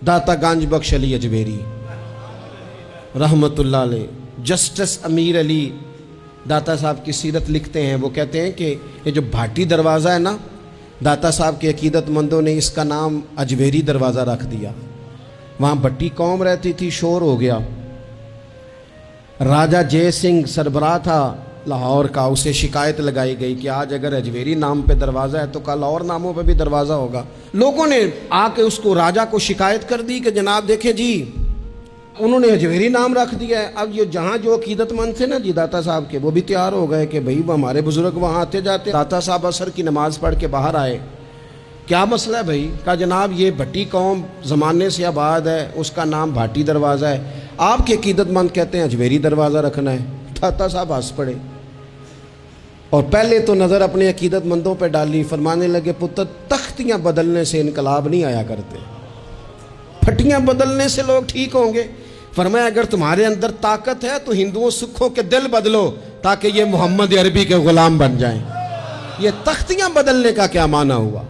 दाता गांज बख्श अली अजमेरी रहमतुल्लाह अलैह। जस्टिस अमीर अली दाता साहब की सीरत लिखते हैं, वो कहते हैं कि ये जो भाटी दरवाज़ा है ना, दाता साहब के अकीदतमंदों ने इसका नाम अजमेरी दरवाज़ा रख दिया। वहाँ भट्टी कौम रहती थी, शोर हो गया। राजा जय सिंह सरबराह था लाहौर का, उसे शिकायत लगाई गई कि आज अगर अजमेरी नाम पे दरवाज़ा है तो कल और नामों पे भी दरवाज़ा होगा। लोगों ने आके उसको राजा को शिकायत कर दी कि जनाब देखें जी, उन्होंने अजमेरी नाम रख दिया है। अब ये जहाँ जो अकीदतमंद थे ना जी दाता साहब के, वो भी तैयार हो गए कि भाई वो हमारे बुजुर्ग वहाँ आते जाते। दाता साहब असर की नमाज़ पढ़ के बाहर आए, क्या मसला है भाई? कहा जनाब ये भट्टी कौम ज़माने से आबाद है, उसका नाम भाटी दरवाज़ा है, आपके अकीदतमंद कहते हैं अजमेरी दरवाज़ा रखना है। दाता साहब हंस पड़े और पहले तो नज़र अपने अकीदतमंदों पर डाली, फरमाने लगे पुत्र तख्तियाँ बदलने से इनकलाब नहीं आया करते, फटियाँ बदलने से लोग ठीक होंगे। फरमाया अगर तुम्हारे अंदर ताकत है तो हिंदुओं सिखों के दिल बदलो ताकि ये मोहम्मद अरबी के गुलाम बन जाएं। ये तख्तियाँ बदलने का क्या माना हुआ?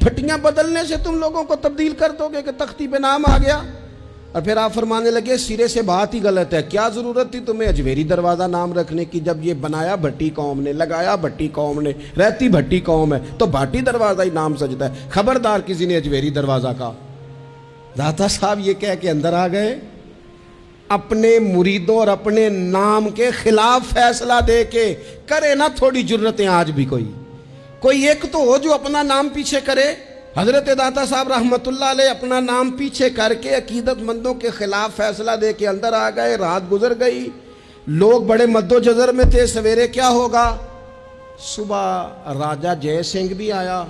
फटियाँ बदलने से तुम लोगों को तब्दील कर दोगे कि तख्ती पे नाम आ गया। और फिर आप फरमाने लगे सिरे से बात ही गलत है, क्या ज़रूरत थी तुम्हें अजमेरी दरवाज़ा नाम रखने की? जब ये बनाया भट्टी कौम ने, लगाया भट्टी कौम ने, रहती भट्टी कौम है, तो भाटी दरवाज़ा ही नाम सजता है। खबरदार किसी ने अजमेरी दरवाज़ा का। दाता साहब ये कह के अंदर आ गए, अपने मुरीदों और अपने नाम के खिलाफ फैसला दे के। करे ना थोड़ी जुर्रतें आज भी, कोई एक तो हो जो अपना नाम पीछे करे। हजरत दाता साहब रहमतुल्लाह अलैह अपना नाम पीछे करके अकीदतमंदों के खिलाफ फैसला दे के अंदर आ गए। रात गुजर गई, लोग बड़े मद्दोजज़र में थे, सवेरे क्या होगा? सुबह राजा जय सिंह भी आया,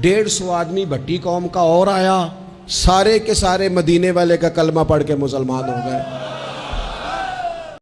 150 आदमी भट्टी कौम का और आया, सारे के सारे मदीने वाले का कलमा पढ़ के मुसलमान हो गए।